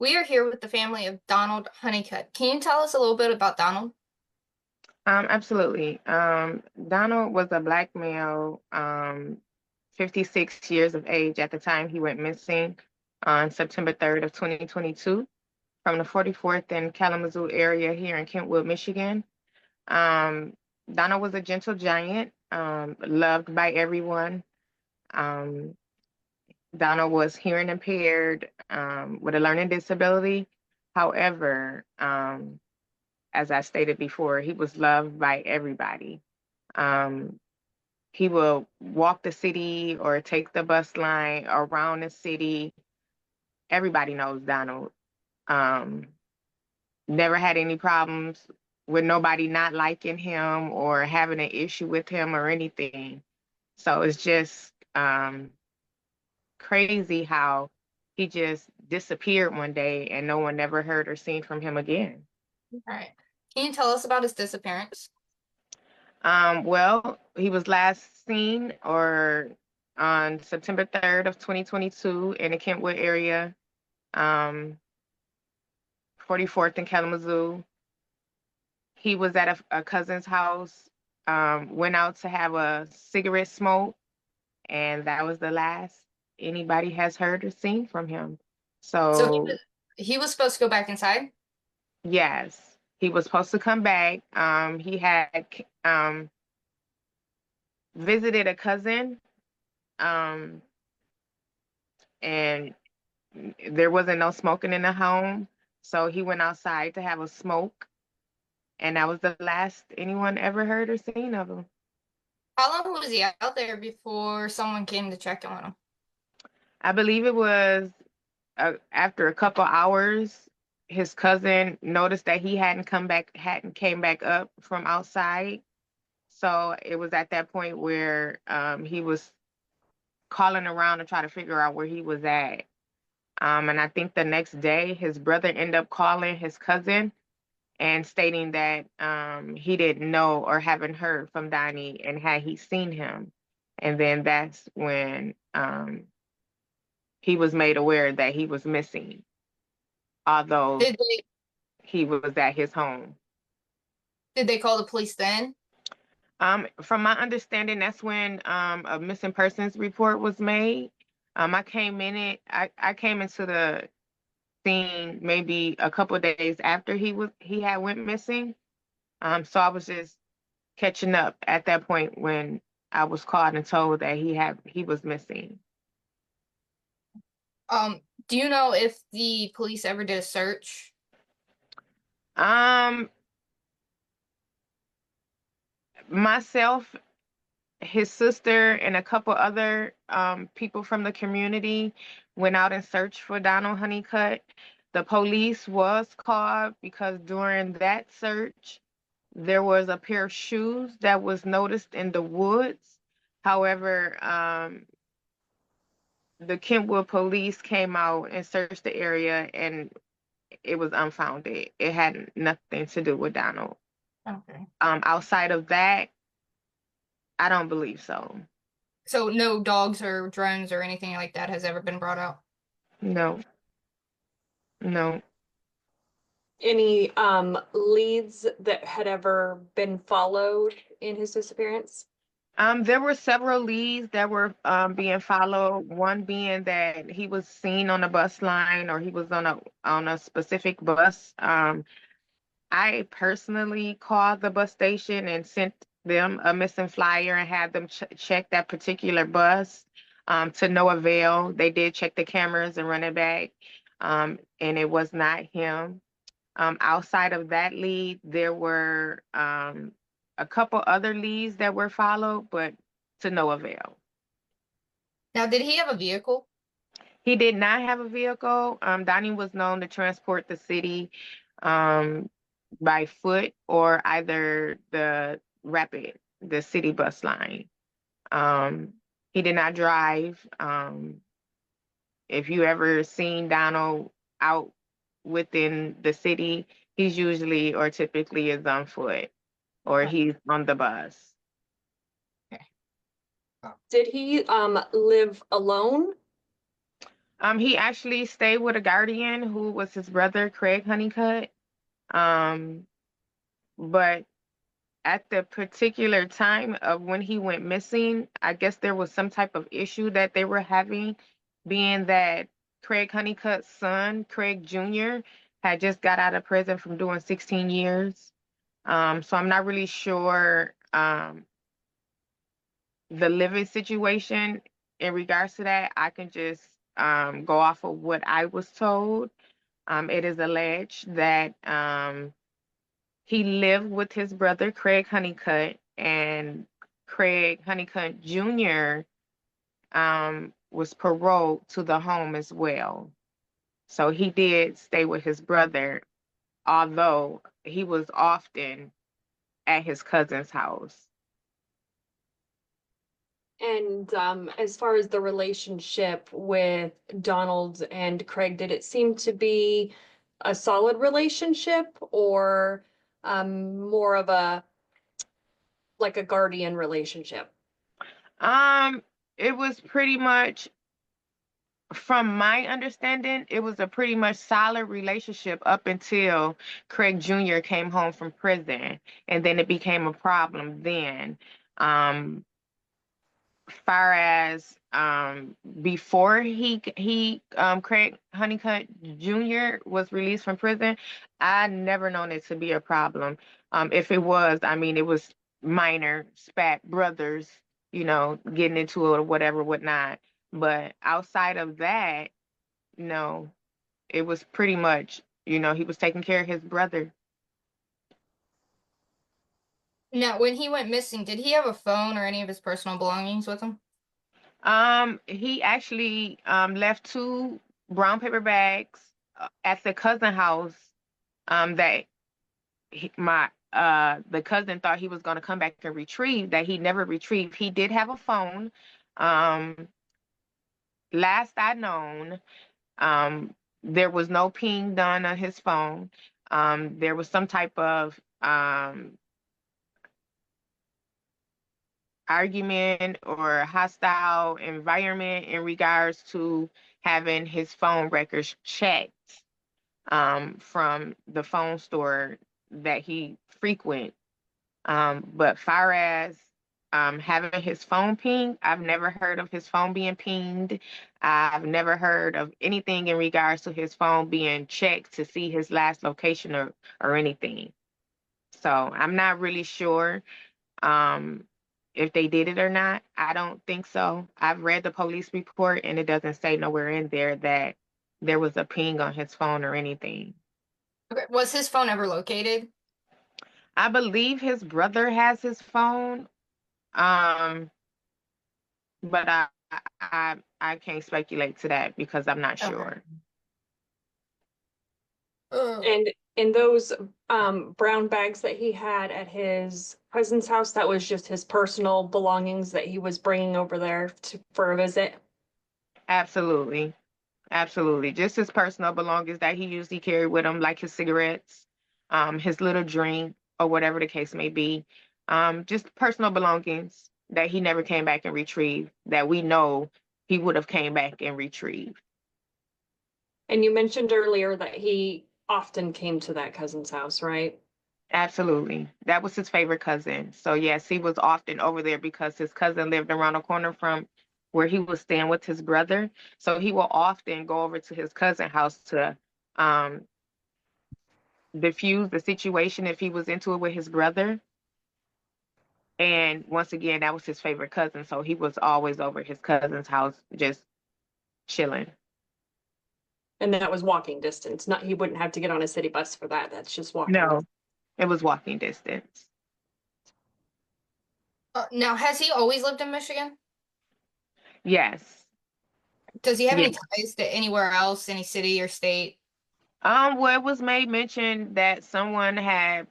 We are here with the family of Donald Hunnicutt. Can you tell us a little bit about Donald? Absolutely. Donald was a black male, 56 years of age at the time he went missing on September 3rd of 2022 from the 44th and Kalamazoo area here in Kentwood, Michigan. Um, Donald was a gentle giant, loved by everyone. Um, Donald was hearing impaired, with a learning disability. However, as I stated before, he was loved by everybody. Um, he will walk the city or take the bus line around the city. Everybody knows Donald. Um, Never had any problems with nobody not liking him or having an issue with him or anything. So it's just crazy how he just disappeared one day and no one ever heard or seen from him again. All right. Can you tell us about his disappearance? Well, he was last seen or on September 3rd of 2022 in the Kentwood area, um, 44th in Kalamazoo. He was at a cousin's house, went out to have a cigarette smoke, and that was the last anybody has heard or seen from him. So So, he was supposed to go back inside. yes, he was supposed to come back. He had visited a cousin, um, and there wasn't no smoking in the home. So he went outside to have a smoke, and that was the last anyone ever heard or seen of him. How long was he out there before someone came to check on him? I believe it was after a couple hours, his cousin noticed that he hadn't came back up from outside. So it was at that point where he was calling around to try to figure out where he was at. And I think the next day, his brother ended up calling his cousin and stating that he didn't know or haven't heard from Donnie and had he seen him. And then that's when he was made aware that he was missing, although Did they he was at his home. did they call the police then? From my understanding, that's when a missing persons report was made. I came into the scene maybe a couple of days after he had went missing. So I was just catching up at that point when I was called and told that he was missing. Do you know if the police ever did a search? Um, Myself, his sister, and a couple other people from the community went out and searched for Donald Hunnicutt. The police was called because during that search, there was a pair of shoes that was noticed in the woods. However, the Kentwood police came out and searched the area and it was unfounded. It had nothing to do with Donald. Okay. Outside of that, I don't believe so. So no dogs or drones or anything like that has ever been brought out. No, no. Any leads that had ever been followed in his disappearance? There were several leads that were being followed. One being that he was seen on a bus line or he was on a specific bus. I personally called the bus station and sent them a missing flyer and had them check that particular bus, to no avail. They did check the cameras and run it back, and it was not him. Outside of that lead, there were a couple other leads that were followed, but to no avail. Now, did he have a vehicle? He did not have a vehicle. Donnie was known to transport the city um, by foot or either the city bus line. Um, he did not drive. If you ever seen Donald out within the city, he's usually or typically is on foot or he's on the bus. Okay. Did he live alone? He actually stayed with a guardian who was his brother, Craig Honeycutt. Um, but at the particular time of when he went missing, I guess there was some type of issue that they were having, being that Craig Honeycutt's son, Craig Jr., had just got out of prison from doing 16 years. So I'm not really sure the living situation in regards to that. I can just go off of what I was told. It is alleged that he lived with his brother, Craig Honeycutt, and Craig Honeycutt Jr. Was paroled to the home as well. So he did stay with his brother, although he was often at his cousin's house. And as far as the relationship with Donald and Craig, did it seem to be a solid relationship or more of a like a guardian relationship? Um, it was pretty much, from my understanding, it was a pretty much solid relationship up until Craig Jr. came home from prison, and then it became a problem then. Um, far as before Craig Honeycutt Jr. was released from prison, I never known it to be a problem. If it was, I mean, it was minor spat brothers, getting into it or whatever, whatnot. But outside of that, no, it was pretty much, he was taking care of his brother. Now, when he went missing, did he have a phone or any of his personal belongings with him? He actually left two brown paper bags at the cousin house that my the cousin thought he was going to come back and retrieve, that he never retrieved. He did have a phone. Um, last I known, there was no ping done on his phone. There was some type of argument or hostile environment in regards to having his phone records checked from the phone store that he frequent. But far as having his phone pinged, I've never heard of his phone being pinged. I've never heard of anything in regards to his phone being checked to see his last location or anything. So I'm not really sure um, if they did it or not. I don't think so. I've read the police report and it doesn't say nowhere in there that there was a ping on his phone or anything. Okay. Was his phone ever located? I believe his brother has his phone, um, but I can't speculate to that because I'm not Okay. sure. And in those brown bags that he had at his cousin's house, that was just his personal belongings that he was bringing over there for a visit. Absolutely. Absolutely. Just his personal belongings that he usually carried with him, like his cigarettes, his little drink, or whatever the case may be. Just personal belongings that he never came back and retrieved, that we know he would have came back and retrieved. And you mentioned earlier that he often came to that cousin's house, right? Absolutely. That was his favorite cousin. So yes, he was often over there because his cousin lived around the corner from where he was staying with his brother. So he will often go over to his cousin's house to um, diffuse the situation if he was into it with his brother. And once again, that was his favorite cousin. So he was always over his cousin's house just chilling. And that was walking distance. Not he wouldn't have to get on a city bus for that. That's just walking No, distance. it was walking distance. Now, has he always lived in Michigan? Yes. Does he have Yeah. any ties to anywhere else, any city or state? Well, it was made mention that someone had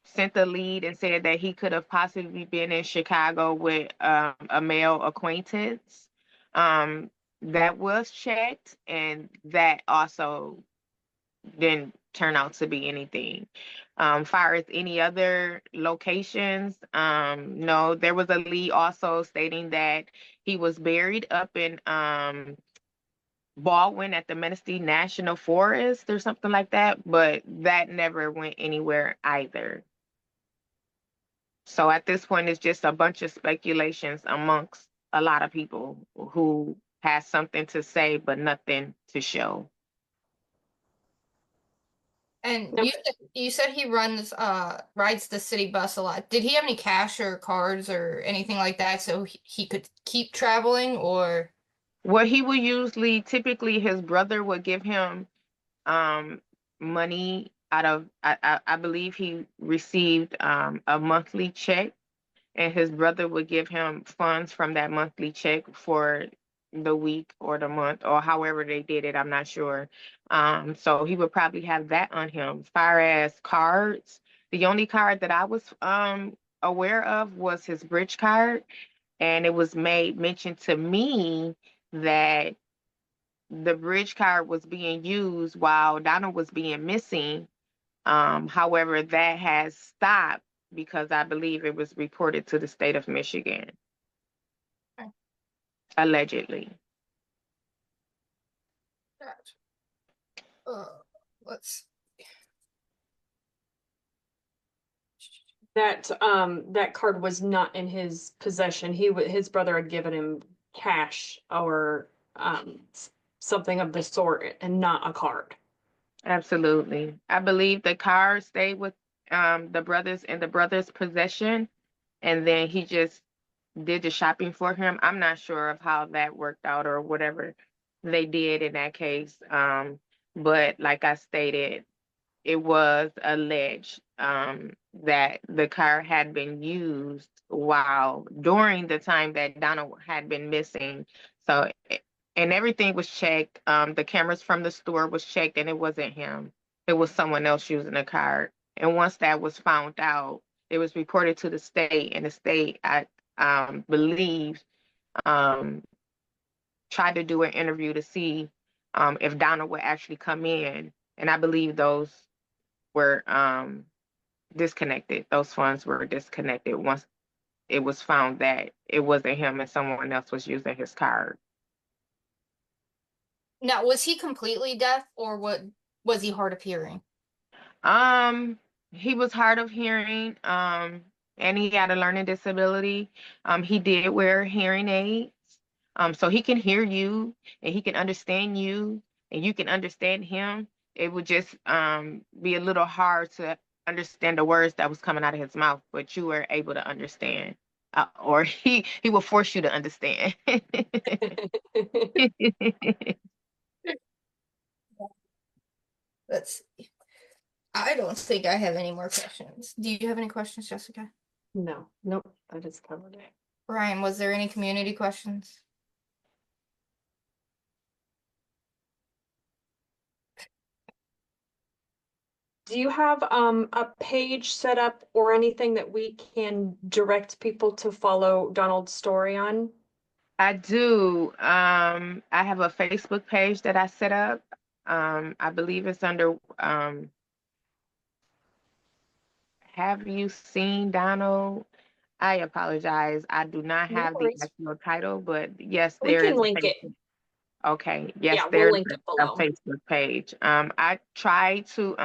sent the lead and said that he could have possibly been in Chicago with a male acquaintance. That was checked, and that also didn't turn out to be anything. Far as any other locations, no, there was a lead also stating that he was buried up in Baldwin at the Manistee National Forest or something like that, but that never went anywhere either. So at this point, it's just a bunch of speculations amongst a lot of people who has something to say but nothing to show. And Now, you said he rides the city bus a lot. Did he have any cash or cards or anything like that so he could keep traveling or What he would usually, typically, his brother would give him um, money out of, I believe he received a monthly check, and his brother would give him funds from that monthly check for the week or the month or however they did it. I'm not sure. So he would probably have that on him. As far as cards, the only card that I was aware of was his bridge card, and it was made mention to me that the bridge card was being used while Donald was being missing. However, that has stopped because I believe it was reported to the state of Michigan, allegedly. uh, let's that card was not in his possession. His brother had given him cash or something of the sort and not a card. Absolutely. I believe the card stayed with the brothers in the brothers' possession, and then he just did the shopping for him. I'm not sure of how that worked out or whatever they did in that case. But like I stated, it was alleged that the car had been used while during the time that Donald had been missing. So, and everything was checked. The cameras from the store was checked, and it wasn't him. It was someone else using the car. And once that was found out, it was reported to the state, and the state, I believe, um, tried to do an interview to see if Donald would actually come in. And I believe those were disconnected. Those funds were disconnected once it was found that it wasn't him and someone else was using his card. Now, was he completely deaf or what was he hard of hearing? Um, he was hard of hearing, and he had a learning disability. He did wear hearing aids, so he can hear you and he can understand you and you can understand him. It would just be a little hard to understand the words that was coming out of his mouth, but you were able to understand, or he will force you to understand. Let's see. I don't think I have any more questions. Do you have any questions, Jessica? No, nope, that is covered it. Ryan, was there any community questions? Do you have a page set up or anything that we can direct people to follow Donald's story on? I do. I have a Facebook page that I set up. I believe it's under Have You Seen Donald? I apologize. I do not No have the worries. actual title, but yes, We there can is a link it. Facebook. Okay, yes, Yeah, we'll there's link it a below. Facebook page. I try to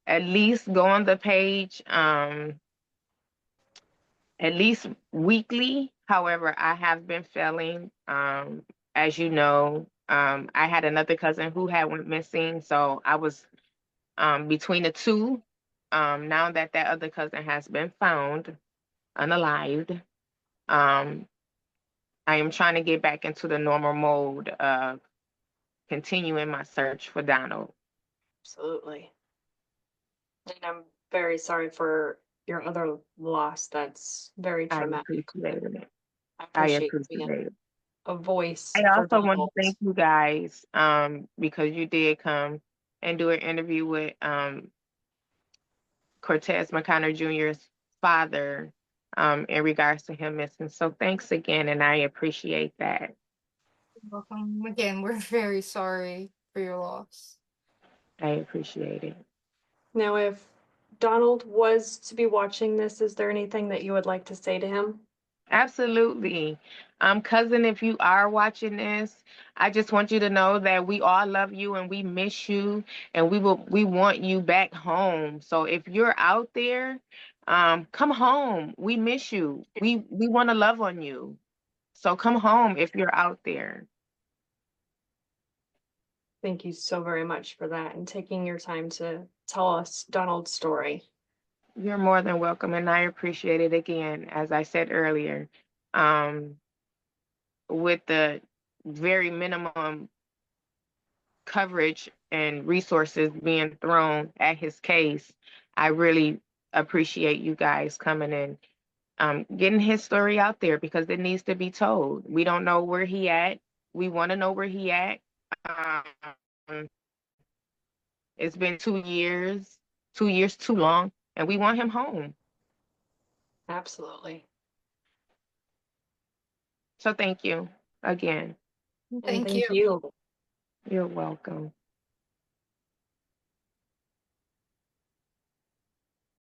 at least go on the page at least weekly. However, I have been failing. As you know, I had another cousin who had went missing, so I was between the two. Now that that other cousin has been found unalived, um, I am trying to get back into the normal mode of continuing my search for Donald. Absolutely. And I'm very sorry for your other loss. That's very I traumatic. appreciate it. I I appreciate you appreciate being it. a voice I for also want to Donald. thank you guys because you did come and do an interview with Cortez McConnor Jr.'s father in regards to him missing. So thanks again, and I appreciate that. You're welcome. Again, we're very sorry for your loss. I appreciate it. Now, if Donald was to be watching this, is there anything that you would like to say to him? Absolutely. Cousin, if you are watching this, I just want you to know that we all love you and we miss you and we want you back home. So if you're out there, come home. We miss you. We want to love on you. So come home if you're out there. Thank you so very much for that and taking your time to tell us Donald's story. You're more than welcome, and I appreciate it again, as I said earlier. Um, with the very minimum coverage and resources being thrown at his case, I really appreciate you guys coming in, getting his story out there because it needs to be told. We don't know where he at. We want to know where he at. Um, it's been 2 years, 2 years too long, and we want him home. Absolutely. So thank you again. And Thank you. thank you. You're welcome.